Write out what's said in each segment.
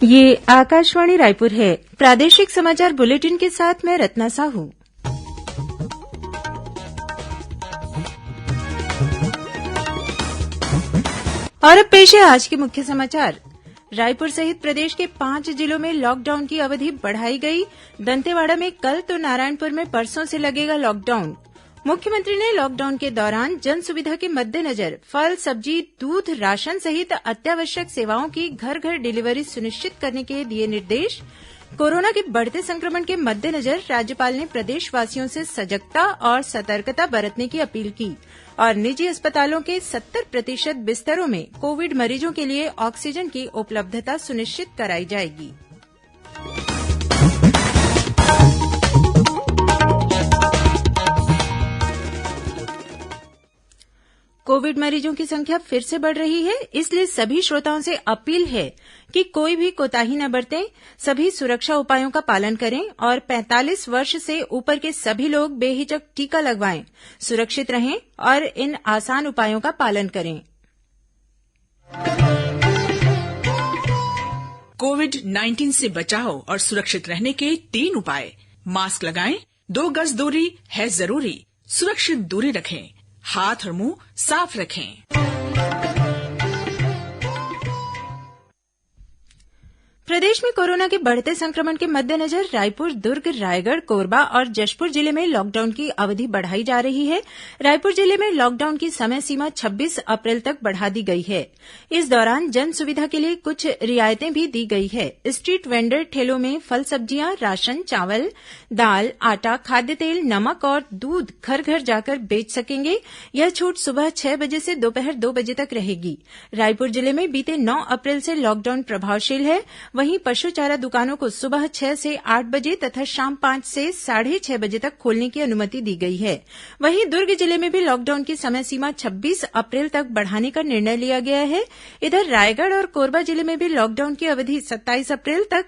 ये आकाशवाणी रायपुर है। प्रादेशिक समाचार बुलेटिन के साथ मैं रत्ना साहू। और अब पेश है आज के मुख्य समाचार। रायपुर सहित प्रदेश के 5 जिलों में लॉकडाउन की अवधि बढ़ाई गई। दंतेवाड़ा में कल तो नारायणपुर में परसों से लगेगा लॉकडाउन। मुख्यमंत्री ने लॉकडाउन के दौरान जन सुविधा के मद्देनजर फल, सब्जी, दूध, राशन सहित अत्यावश्यक सेवाओं की घर घर डिलीवरी सुनिश्चित करने के दिए निर्देश। कोरोना के बढ़ते संक्रमण के मद्देनजर राज्यपाल ने प्रदेशवासियों से सजगता और सतर्कता बरतने की अपील की और निजी अस्पतालों के 70% बिस्तरों में कोविड मरीजों के लिए ऑक्सीजन की उपलब्धता सुनिश्चित कराई जाएगी। कोविड मरीजों की संख्या फिर से बढ़ रही है, इसलिए सभी श्रोताओं से अपील है कि कोई भी कोताही न बरतें, सभी सुरक्षा उपायों का पालन करें और 45 वर्ष से ऊपर के सभी लोग बेहिचक टीका लगवाएं। सुरक्षित रहें और इन आसान उपायों का पालन करें। कोविड-19 से बचाव और सुरक्षित रहने के 3 उपाय। मास्क लगाएं, 2 गज दूरी है जरूरी, सुरक्षित दूरी रखें, हाथ और मुंह साफ रखें। प्रदेश में कोरोना के बढ़ते संक्रमण के मद्देनजर रायपुर, दुर्ग, रायगढ़, कोरबा और जशपुर जिले में लॉकडाउन की अवधि बढ़ाई जा रही है। रायपुर जिले में लॉकडाउन की समय सीमा 26 अप्रैल तक बढ़ा दी गई है। इस दौरान जन सुविधा के लिए कुछ रियायतें भी दी गई है। स्ट्रीट वेंडर ठेलों में फल, सब्जियां, राशन, चावल, दाल, आटा, खाद्य तेल, नमक और दूध घर घर जाकर बेच सकेंगे। यह छूट सुबह 6 बजे से दोपहर 2 बजे तक रहेगी। रायपुर जिले में बीते 9 अप्रैल से लॉकडाउन प्रभावशील है। वहीं पशु चारा दुकानों को सुबह 6 से 8 बजे तथा शाम 5 से 6:30 बजे तक खोलने की अनुमति दी गई है। वहीं दुर्ग जिले में भी लॉकडाउन की समय सीमा 26 अप्रैल तक बढ़ाने का निर्णय लिया गया है। इधर रायगढ़ और कोरबा जिले में भी लॉकडाउन की अवधि 27 अप्रैल तक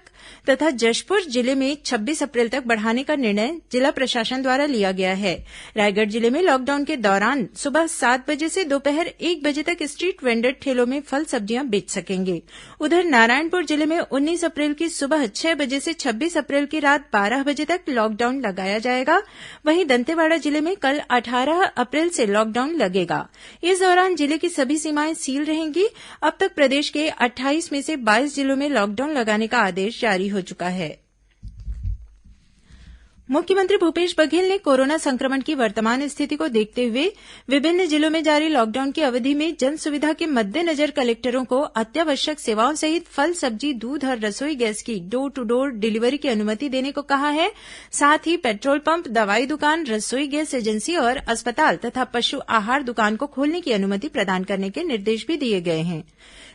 तथा जशपुर जिले में 26 अप्रैल तक बढ़ाने का निर्णय जिला प्रशासन द्वारा लिया गया है। रायगढ़ जिले में लॉकडाउन के दौरान सुबह 7 बजे से दोपहर 1 बजे तक स्ट्रीट वेंडर ठेलों में फल, सब्जियां बेच सकेंगे। उधर नारायणपुर जिले में 19 अप्रैल की सुबह 6 बजे से 26 अप्रैल की रात 12 बजे तक लॉकडाउन लगाया जाएगा। वहीं दंतेवाड़ा जिले में कल 18 अप्रैल से लॉकडाउन लगेगा। इस दौरान जिले की सभी सीमाएं सील रहेंगी। अब तक प्रदेश के 28 में से 22 जिलों में लॉकडाउन लगाने का आदेश जारी हो चुका है। मुख्यमंत्री भूपेश बघेल ने कोरोना संक्रमण की वर्तमान स्थिति को देखते हुए विभिन्न जिलों में जारी लॉकडाउन की अवधि में जन सुविधा के मद्देनजर कलेक्टरों को अत्यावश्यक सेवाओं सहित फल, सब्जी, दूध और रसोई गैस की डोर टू डोर डिलीवरी की अनुमति देने को कहा है। साथ ही पेट्रोल पंप, दवाई दुकान, रसोई गैस एजेंसी और अस्पताल तथा पशु आहार दुकान को खोलने की अनुमति प्रदान करने के निर्देश भी दिए गए हैं।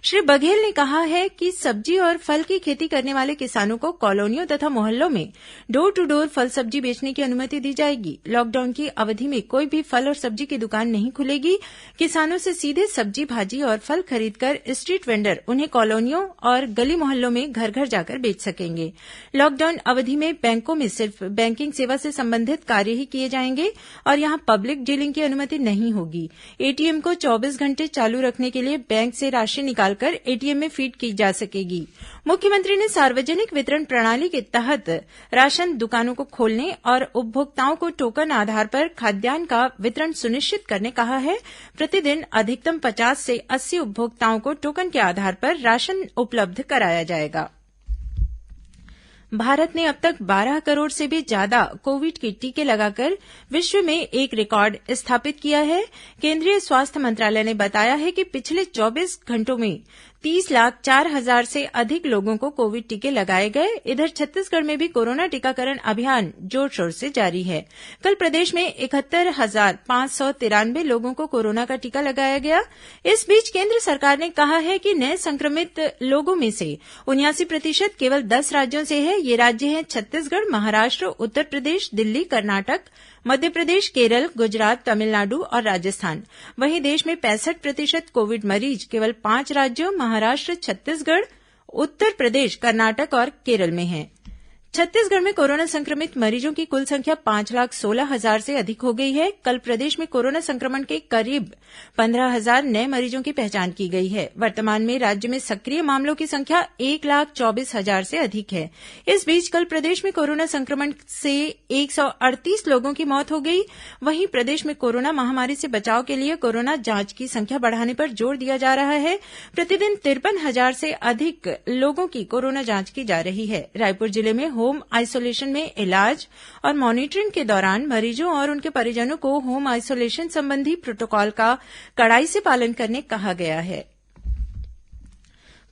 श्री बघेल ने कहा है कि सब्जी और फल की खेती करने वाले किसानों को कॉलोनियों तथा मोहल्लों में डोर टू डोर फल, सब्जी बेचने की अनुमति दी जाएगी। लॉकडाउन की अवधि में कोई भी फल और सब्जी की दुकान नहीं खुलेगी। किसानों से सीधे सब्जी, भाजी और फल खरीदकर स्ट्रीट वेंडर उन्हें कॉलोनियों और गली मोहल्लों में घर घर जाकर बेच सकेंगे। लॉकडाउन अवधि में बैंकों में सिर्फ बैंकिंग सेवा से संबंधित कार्य ही किए जाएंगे और यहां पब्लिक डीलिंग की अनुमति नहीं होगी। एटीएम को 24 घंटे चालू रखने के लिए बैंक से राशि निकालकर एटीएम में फीड की जा सकेगी। मुख्यमंत्री ने सार्वजनिक वितरण प्रणाली के तहत राशन दुकानों को खोलने और उपभोक्ताओं को टोकन आधार पर खाद्यान्न का वितरण सुनिश्चित करने कहा है। प्रतिदिन अधिकतम 50 से 80 उपभोक्ताओं को टोकन के आधार पर राशन उपलब्ध कराया जाएगा। भारत ने अब तक 12 करोड़ से भी ज्यादा कोविड के टीके लगाकर विश्व में एक रिकॉर्ड स्थापित किया है। केंद्रीय स्वास्थ्य मंत्रालय ने बताया है कि पिछले 24 घंटों में 30,04,000 से अधिक लोगों को कोविड टीके लगाए गए। इधर छत्तीसगढ़ में भी कोरोना टीकाकरण अभियान जोर शोर से जारी है। कल प्रदेश में 71,593 लोगों को कोरोना का टीका लगाया गया। इस बीच केंद्र सरकार ने कहा है कि नए संक्रमित लोगों में से 79% केवल 10 राज्यों से है। ये राज्य हैं छत्तीसगढ़, महाराष्ट्र, उत्तर प्रदेश, दिल्ली, कर्नाटक, मध्य प्रदेश, केरल, गुजरात, तमिलनाडु और राजस्थान। वहीं देश में 65% कोविड मरीज केवल 5 राज्यों महाराष्ट्र, छत्तीसगढ़, उत्तर प्रदेश, कर्नाटक और केरल में हैं। छत्तीसगढ़ में कोरोना संक्रमित मरीजों की कुल संख्या 5,16,000 से अधिक हो गई है। कल प्रदेश में कोरोना संक्रमण के करीब 15,000 नए मरीजों की पहचान की गई है। वर्तमान में राज्य में सक्रिय मामलों की संख्या 1,24,000 से अधिक है। इस बीच कल प्रदेश में कोरोना संक्रमण से 138 लोगों की मौत हो गई। वहीं प्रदेश में कोरोना महामारी से बचाव के लिए कोरोना जांच की संख्या बढ़ाने पर जोर दिया जा रहा है। प्रतिदिन 53,000 से अधिक लोगों की कोरोना जांच की जा रही है। रायपुर जिले में होम आइसोलेशन में इलाज और मॉनिटरिंग के दौरान मरीजों और उनके परिजनों को होम आइसोलेशन संबंधी प्रोटोकॉल का कड़ाई से पालन करने कहा गया है।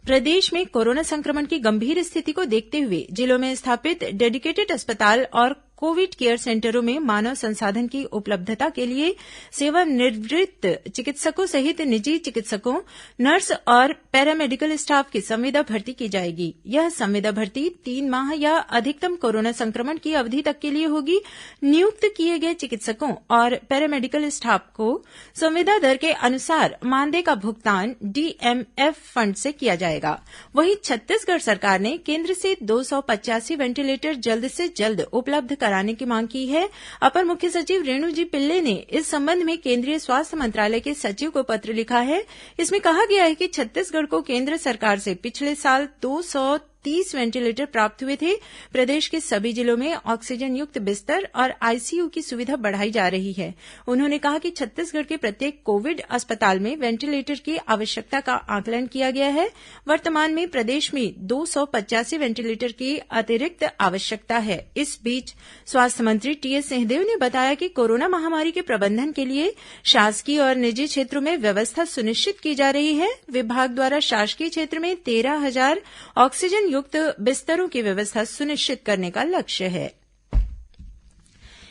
प्रदेश में कोरोना संक्रमण की गंभीर स्थिति को देखते हुए जिलों में स्थापित डेडिकेटेड अस्पताल और कोविड केयर सेंटरों में मानव संसाधन की उपलब्धता के लिए सेवानिवृत्त चिकित्सकों सहित निजी चिकित्सकों, नर्स और पैरामेडिकल स्टाफ की संविदा भर्ती की जाएगी। यह संविदा भर्ती 3 माह या अधिकतम कोरोना संक्रमण की अवधि तक के लिए होगी। नियुक्त किए गए चिकित्सकों और पैरामेडिकल स्टाफ को संविदा दर के अनुसार मानदेय का भुगतान डीएमएफ फंड से किया जाएगा। वहीं छत्तीसगढ़ सरकार ने केंद्र से 285 वेंटिलेटर जल्द से जल्द उपलब्ध कराने की मांग की है। अपर मुख्य सचिव रेणु जी पिल्ले ने इस संबंध में केंद्रीय स्वास्थ्य मंत्रालय के सचिव को पत्र लिखा है। इसमें कहा गया है कि छत्तीसगढ़ को केंद्र सरकार से पिछले साल 230 वेंटिलेटर प्राप्त हुए थे। प्रदेश के सभी जिलों में ऑक्सीजन युक्त बिस्तर और आईसीयू की सुविधा बढ़ाई जा रही है। उन्होंने कहा कि छत्तीसगढ़ के प्रत्येक कोविड अस्पताल में वेंटिलेटर की आवश्यकता का आकलन किया गया है। वर्तमान में प्रदेश में 285 वेंटिलेटर की अतिरिक्त आवश्यकता है। इस बीच स्वास्थ्य मंत्री टीएस सिंहदेव ने बताया कि कोरोना महामारी के प्रबंधन के लिए शासकीय और निजी क्षेत्रों में व्यवस्था सुनिश्चित की जा रही है। विभाग द्वारा शासकीय क्षेत्र में 13,000 ऑक्सीजन युक्त बिस्तरों की व्यवस्था सुनिश्चित करने का लक्ष्य है।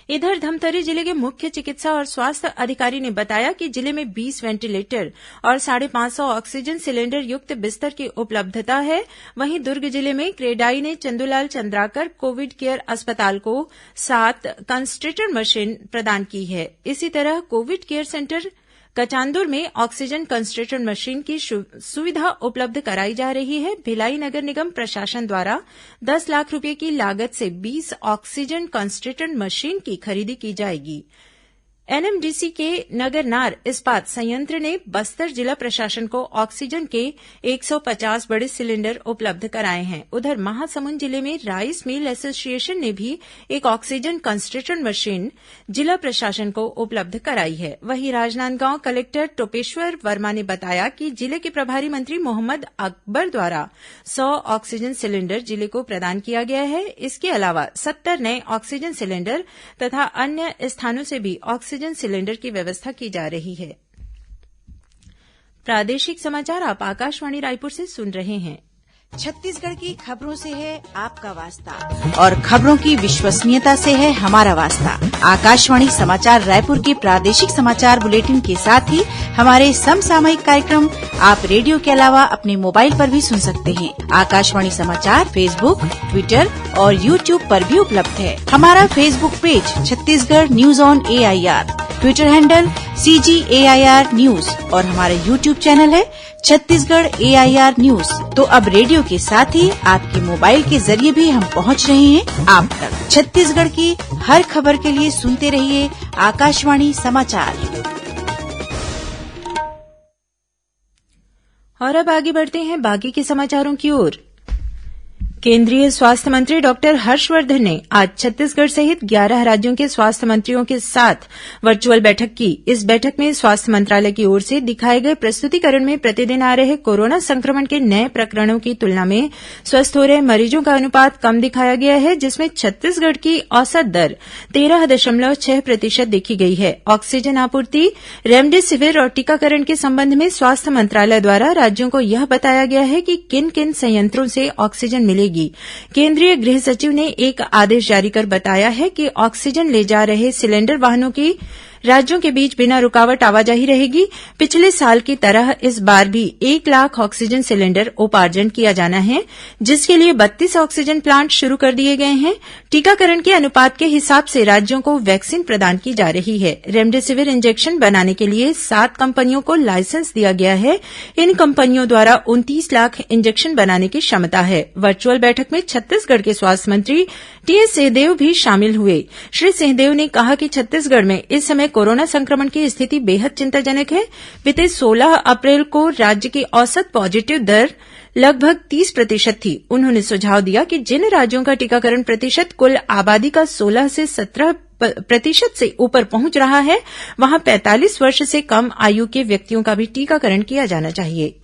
इधर धमतरी जिले के मुख्य चिकित्सा और स्वास्थ्य अधिकारी ने बताया कि जिले में 20 वेंटिलेटर और 550 ऑक्सीजन सिलेंडर युक्त बिस्तर की उपलब्धता है। वहीं दुर्ग जिले में क्रेडाई ने चंदूलाल चंद्राकर कोविड केयर अस्पताल को 7 कंसंट्रेटर मशीन प्रदान की है। इसी तरह कोविड केयर सेंटर कचांदुर में ऑक्सीजन कंसंट्रेटर मशीन की सुविधा उपलब्ध कराई जा रही है। भिलाई नगर निगम प्रशासन द्वारा 10 लाख रूपये की लागत से 20 ऑक्सीजन कंसंट्रेटर मशीन की खरीदी की जाएगी। एनएमडीसी के नगरनार इस्पात संयंत्र ने बस्तर जिला प्रशासन को ऑक्सीजन के 150 बड़े सिलेंडर उपलब्ध कराए हैं। उधर महासमुंद जिले में राइस मिल एसोसिएशन ने भी एक ऑक्सीजन कंसंट्रेटर मशीन जिला प्रशासन को उपलब्ध कराई है। वहीं राजनांदगांव कलेक्टर टोपेश्वर वर्मा ने बताया कि जिले के प्रभारी मंत्री मोहम्मद अकबर द्वारा 100 ऑक्सीजन सिलेंडर जिले को प्रदान किया गया है। इसके अलावा 70 नए ऑक्सीजन सिलेंडर तथा अन्य स्थानों से भी ऑक्सीजन सिलेंडर की व्यवस्था की जा रही है। प्रादेशिक समाचार आप आकाशवाणी रायपुर से सुन रहे हैं। छत्तीसगढ़ की खबरों से है आपका वास्ता और खबरों की विश्वसनीयता से है हमारा वास्ता। आकाशवाणी समाचार रायपुर के प्रादेशिक समाचार बुलेटिन के साथ ही हमारे समसामयिक कार्यक्रम आप रेडियो के अलावा अपने मोबाइल पर भी सुन सकते हैं। आकाशवाणी समाचार फेसबुक, ट्विटर और यूट्यूब पर भी उपलब्ध है। हमारा Facebook page Chhattisgarh news on AIR, Twitter handle CGAIR news और हमारा यूट्यूब चैनल है छत्तीसगढ़ AIR न्यूज। तो अब रेडियो के साथ ही आपके मोबाइल के जरिए भी हम पहुंच रहे हैं आप तक। छत्तीसगढ़ की हर खबर के लिए सुनते रहिए आकाशवाणी समाचार। और अब आगे बढ़ते हैं बाकी के समाचारों की ओर। केंद्रीय स्वास्थ्य मंत्री डॉक्टर हर्षवर्धन ने आज छत्तीसगढ़ सहित 11 राज्यों के स्वास्थ्य मंत्रियों के साथ वर्चुअल बैठक की। इस बैठक में स्वास्थ्य मंत्रालय की ओर से दिखाए गए प्रस्तुतिकरण में प्रतिदिन आ रहे कोरोना संक्रमण के नए प्रकरणों की तुलना में स्वस्थ हो रहे मरीजों का अनुपात कम दिखाया गया है, जिसमें छत्तीसगढ़ की औसत दर 13.6% देखी गई है। ऑक्सीजन आपूर्ति, रेमडेसिविर और टीकाकरण के संबंध में स्वास्थ्य मंत्रालय द्वारा राज्यों को यह बताया गया है कि किन किन संयंत्रों से ऑक्सीजन मिलेगी। केंद्रीय गृह सचिव ने एक आदेश जारी कर बताया है कि ऑक्सीजन ले जा रहे सिलेंडर वाहनों की राज्यों के बीच बिना रुकावट आवाजाही रहेगी। पिछले साल की तरह इस बार भी 1 लाख ऑक्सीजन सिलेंडर उपार्जन किया जाना है, जिसके लिए 32 ऑक्सीजन प्लांट शुरू कर दिए गए हैं। टीकाकरण के अनुपात के हिसाब से राज्यों को वैक्सीन प्रदान की जा रही है। रेमडेसिविर इंजेक्शन बनाने के लिए 7 कंपनियों को लाइसेंस दिया गया है। इन कंपनियों द्वारा 29 लाख इंजेक्शन बनाने की क्षमता है। वर्चुअल बैठक में छत्तीसगढ़ के स्वास्थ्य मंत्री टीएस सिंहदेव भी शामिल हुए। श्री सिंहदेव ने कहा कि छत्तीसगढ़ में इस समय कोरोना संक्रमण की स्थिति बेहद चिंताजनक है। बीते 16 अप्रैल को राज्य की औसत पॉजिटिव दर लगभग 30% थी। उन्होंने सुझाव दिया कि जिन राज्यों का टीकाकरण प्रतिशत कुल आबादी का 16 से 17% से ऊपर पहुंच रहा है, वहां 45 वर्ष से कम आयु के व्यक्तियों का भी टीकाकरण किया जाना चाहिए।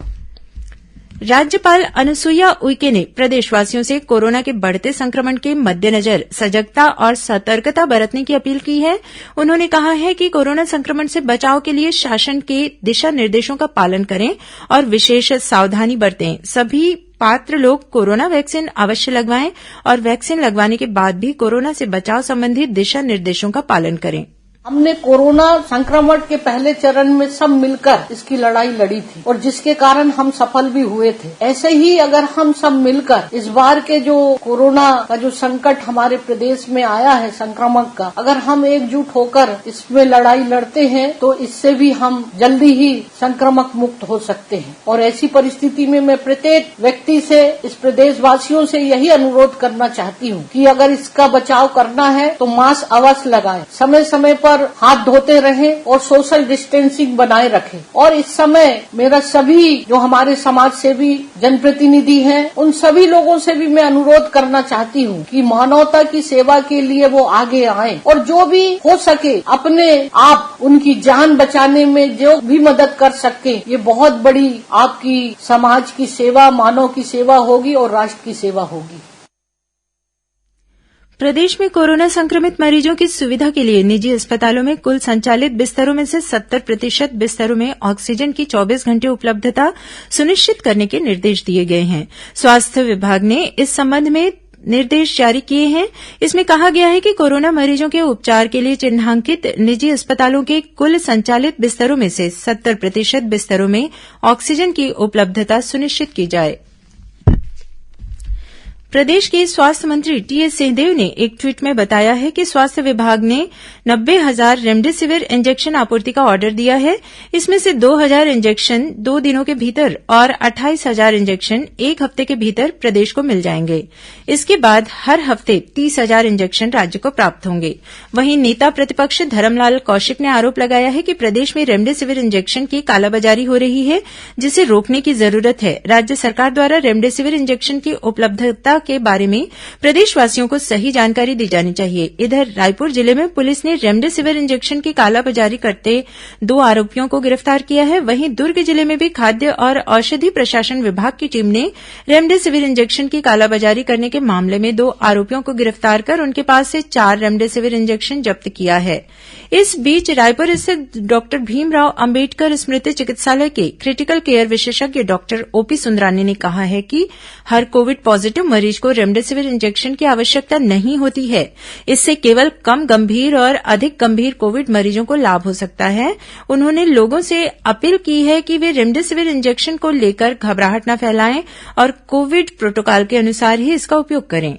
राज्यपाल अनुसुईया उइके ने प्रदेशवासियों से कोरोना के बढ़ते संक्रमण के मद्देनजर सजगता और सतर्कता बरतने की अपील की है। उन्होंने कहा है कि कोरोना संक्रमण से बचाव के लिए शासन के दिशा निर्देशों का पालन करें और विशेष सावधानी बरतें। सभी पात्र लोग कोरोना वैक्सीन अवश्य लगवाएं और वैक्सीन लगवाने के बाद भी कोरोना से बचाव संबंधी दिशा निर्देशों का पालन करें। हमने कोरोना संक्रमण के पहले चरण में सब मिलकर इसकी लड़ाई लड़ी थी और जिसके कारण हम सफल भी हुए थे। ऐसे ही अगर हम सब मिलकर इस बार के जो कोरोना का जो संकट हमारे प्रदेश में आया है संक्रमण का, अगर हम एकजुट होकर इसमें लड़ाई लड़ते हैं तो इससे भी हम जल्दी ही संक्रमण मुक्त हो सकते हैं। और ऐसी परिस्थिति में मैं प्रत्येक व्यक्ति से, इस प्रदेशवासियों से यही अनुरोध करना चाहती हूँ कि अगर इसका बचाव करना है तो मास्क अवश्य लगाएं, समय समय पर हाथ धोते रहें और सोशल डिस्टेंसिंग बनाए रखें। और इस समय मेरा सभी जो हमारे समाज सेवी जनप्रतिनिधि हैं, उन सभी लोगों से भी मैं अनुरोध करना चाहती हूँ कि मानवता की सेवा के लिए वो आगे आएं और जो भी हो सके अपने आप उनकी जान बचाने में जो भी मदद कर सके, ये बहुत बड़ी आपकी समाज की सेवा, मानव की सेवा होगी और राष्ट्र की सेवा होगी। प्रदेश में कोरोना संक्रमित मरीजों की सुविधा के लिए निजी अस्पतालों में कुल संचालित बिस्तरों में से 70% बिस्तरों में ऑक्सीजन की 24 घंटे उपलब्धता सुनिश्चित करने के निर्देश दिए गए हैं। स्वास्थ्य विभाग ने इस संबंध में निर्देश जारी किए हैं। इसमें कहा गया है कि कोरोना मरीजों के उपचार के लिए चिन्हांकित निजी अस्पतालों के कुल संचालित बिस्तरों में से 70% बिस्तरों में ऑक्सीजन की उपलब्धता सुनिश्चित की जाए। प्रदेश के स्वास्थ्य मंत्री टीएस सिंहदेव ने एक ट्वीट में बताया है कि स्वास्थ्य विभाग ने 90,000 रेमडेसिविर इंजेक्शन आपूर्ति का ऑर्डर दिया है। इसमें से 2,000 इंजेक्शन 2 दिनों के भीतर और 28,000 इंजेक्शन 1 हफ्ते के भीतर प्रदेश को मिल जाएंगे। इसके बाद हर हफ्ते 30,000 इंजेक्शन राज्य को प्राप्त होंगे। वहीं नेता प्रतिपक्ष धरमलाल कौशिक ने आरोप लगाया है कि प्रदेश में रेमडेसिविर इंजेक्शन की कालाबाजारी हो रही है, जिसे रोकने की जरूरत है। राज्य सरकार द्वारा रेमडेसिविर इंजेक्शन की उपलब्धता के बारे में प्रदेशवासियों को सही जानकारी दी जानी चाहिए। इधर रायपुर जिले में पुलिस ने रेमडेसिविर इंजेक्शन की कालाबाजारी करते 2 आरोपियों को गिरफ्तार किया है। वहीं दुर्ग जिले में भी खाद्य और औषधि प्रशासन विभाग की टीम ने रेमडेसिविर इंजेक्शन की कालाबाजारी करने के मामले में 2 आरोपियों को गिरफ्तार कर उनके पास से 4 रेमडेसिविर इंजेक्शन जब्त किया है। इस बीच रायपुर स्थित डॉक्टर भीमराव अंबेडकर स्मृति चिकित्सालय के क्रिटिकल केयर विशेषज्ञ डॉक्टर ओपी सुंदरानी ने कहा है कि हर कोविड पॉजिटिव मरीज को रेमडेसिविर इंजेक्शन की आवश्यकता नहीं होती है। इससे केवल कम गंभीर और अधिक गंभीर कोविड मरीजों को लाभ हो सकता है। उन्होंने लोगों से अपील की है कि वे रेमडेसिविर इंजेक्शन को लेकर घबराहट न फैलाएं और कोविड प्रोटोकॉल के अनुसार ही इसका उपयोग करें।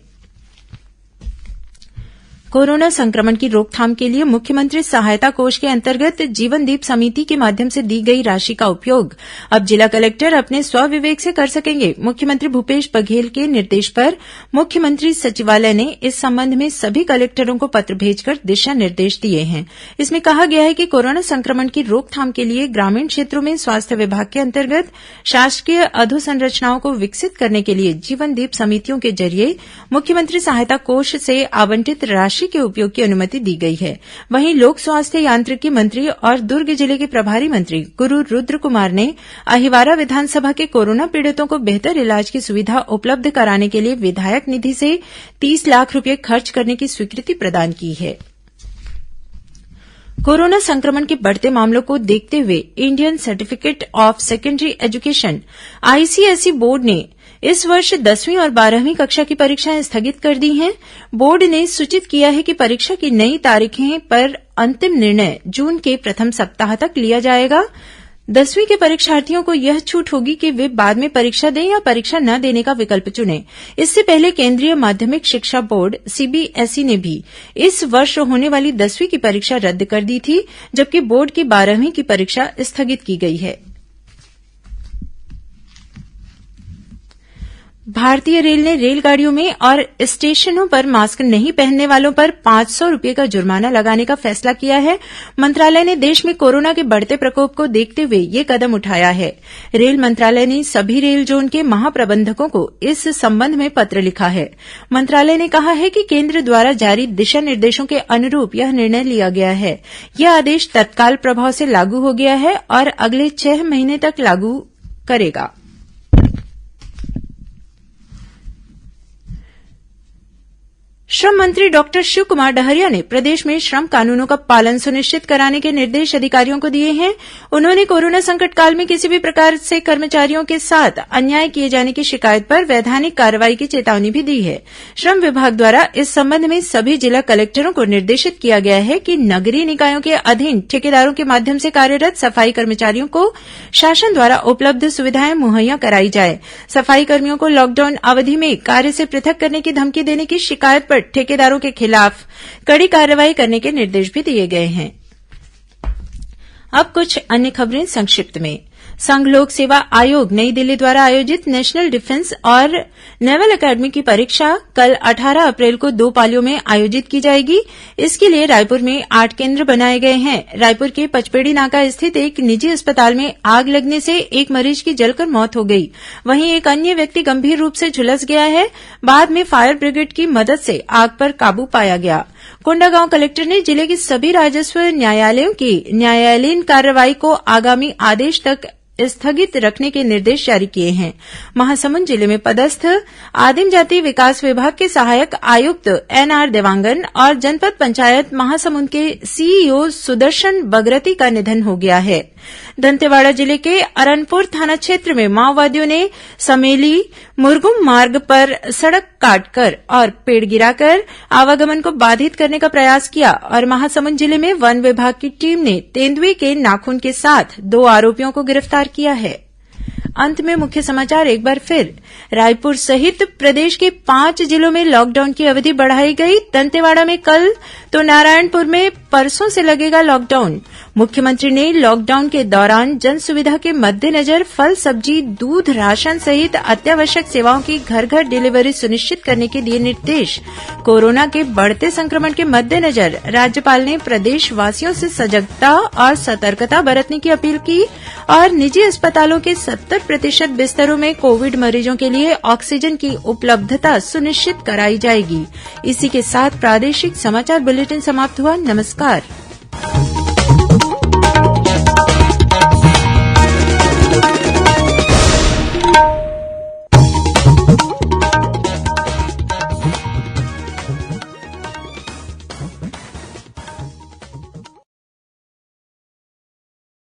कोरोना संक्रमण की रोकथाम के लिए मुख्यमंत्री सहायता कोष के अंतर्गत जीवनदीप समिति के माध्यम से दी गई राशि का उपयोग अब जिला कलेक्टर अपने स्वविवेक से कर सकेंगे। मुख्यमंत्री भूपेश बघेल के निर्देश पर मुख्यमंत्री सचिवालय ने इस संबंध में सभी कलेक्टरों को पत्र भेजकर दिशा निर्देश दिए हैं। इसमें कहा गया है कि कोरोना संक्रमण की रोकथाम के लिए ग्रामीण क्षेत्रों में स्वास्थ्य विभाग के अंतर्गत शासकीय अधोसंरचनाओं को विकसित करने के लिए जीवनदीप समितियों के जरिए मुख्यमंत्री सहायता कोष से आवंटित राशि के उपयोग की अनुमति दी गई है। वहीं लोक स्वास्थ्य यांत्रिकी मंत्री और दुर्ग जिले के प्रभारी मंत्री गुरु रुद्र कुमार ने अहिवारा विधानसभा के कोरोना पीड़ितों को बेहतर इलाज की सुविधा उपलब्ध कराने के लिए विधायक निधि से 30 लाख रूपये खर्च करने की स्वीकृति प्रदान की है। कोरोना संक्रमण के बढ़ते मामलों को देखते हुए Indian certificate of secondary education ICSE board ने इस वर्ष 10वीं और 12वीं कक्षा की परीक्षाएं स्थगित कर दी हैं। बोर्ड ने सूचित किया है कि परीक्षा की नई तारीखें पर अंतिम निर्णय जून के प्रथम सप्ताह तक लिया जाएगा। 10वीं के परीक्षार्थियों को यह छूट होगी कि वे बाद में परीक्षा दें या परीक्षा न देने का विकल्प चुनें। इससे पहले केंद्रीय माध्यमिक शिक्षा बोर्ड सीबीएसई ने भी इस वर्ष होने वाली 10वीं की परीक्षा रद्द कर दी थी, जबकि बोर्ड की 12वीं की परीक्षा स्थगित की गई है। भारतीय रेल ने रेलगाड़ियों में और स्टेशनों पर मास्क नहीं पहनने वालों पर 500 रूपये का जुर्माना लगाने का फैसला किया है। मंत्रालय ने देश में कोरोना के बढ़ते प्रकोप को देखते हुए यह कदम उठाया है। रेल मंत्रालय ने सभी रेल जोन के महाप्रबंधकों को इस संबंध में पत्र लिखा है। मंत्रालय ने कहा है कि केंद्र द्वारा जारी दिशा निर्देशों के अनुरूप यह निर्णय लिया गया है। यह आदेश तत्काल प्रभाव से लागू हो गया है और अगले 6 महीने तक लागू करेगा। श्रम मंत्री डॉक्टर शिवकुमार डहरिया ने प्रदेश में श्रम कानूनों का पालन सुनिश्चित कराने के निर्देश अधिकारियों को दिए हैं। उन्होंने कोरोना संकट काल में किसी भी प्रकार से कर्मचारियों के साथ अन्याय किए जाने की शिकायत पर वैधानिक कार्रवाई की चेतावनी भी दी है। श्रम विभाग द्वारा इस संबंध में सभी जिला कलेक्टरों को निर्देशित किया गया है कि नगरीय निकायों के अधीन ठेकेदारों के माध्यम से कार्यरत सफाई कर्मचारियों को शासन द्वारा उपलब्ध सुविधाएं मुहैया कराई जाए। सफाई कर्मियों को लॉकडाउन अवधि में कार्य से पृथक करने की धमकी देने की शिकायत पर ठेकेदारों के खिलाफ कड़ी कार्रवाई करने के निर्देश भी दिए गए हैं। अब कुछ अन्य खबरें संक्षिप्त में। संघ लोक सेवा आयोग नई दिल्ली द्वारा आयोजित नेशनल डिफेंस और नेवल अकेडमी की परीक्षा कल 18 अप्रैल को 2 पालियों में आयोजित की जाएगी। इसके लिए रायपुर में 8 केन्द्र बनाए गए हैं। रायपुर के पचपेड़ी नाका स्थित एक निजी अस्पताल में आग लगने से एक मरीज की जलकर मौत हो गई। वहीं एक अन्य व्यक्ति गंभीर रूप से झुलस गया है। बाद में फायर ब्रिगेड की मदद से आग पर काबू पाया गया। कोंडागांव कलेक्टर ने जिले के सभी राजस्व न्यायालयों की न्यायालयीन कार्रवाई को आगामी आदेश तक स्थगित रखने के निर्देश जारी किए हैं। महासमुंद जिले में पदस्थ आदिम जाति विकास विभाग के सहायक आयुक्त एनआर देवांगन और जनपद पंचायत महासमुंद के सीईओ सुदर्शन बगरती का निधन हो गया है। दंतेवाड़ा जिले के अरनपुर थाना क्षेत्र में माओवादियों ने समेली मुरगुम मार्ग पर सड़क काटकर और पेड़ गिराकर आवागमन को बाधित करने का प्रयास किया और महासमुंद जिले में वन विभाग की टीम ने तेंदुए के नाखून के साथ 2 आरोपियों को गिरफ्तार किया है। अंत में मुख्य समाचार एक बार फिर। रायपुर सहित प्रदेश के 5 जिलों में लॉकडाउन की अवधि बढ़ाई गई। दंतेवाड़ा में कल तो नारायणपुर में परसों से लगेगा लॉकडाउन। मुख्यमंत्री ने लॉकडाउन के दौरान जन सुविधा के मद्देनजर फल, सब्जी, दूध, राशन सहित अत्यावश्यक सेवाओं की घर घर डिलीवरी सुनिश्चित करने के दिए निर्देश। कोरोना के बढ़ते संक्रमण के मद्देनजर राज्यपाल ने प्रदेशवासियों से सजगता और सतर्कता बरतने की अपील की और निजी अस्पतालों के 70% बिस्तरों में कोविड मरीजों के लिए ऑक्सीजन की उपलब्धता सुनिश्चित कराई जाएगी। इसी के साथ प्रादेशिक समाचार बुलेटिन समाप्त हुआ। नमस्कार।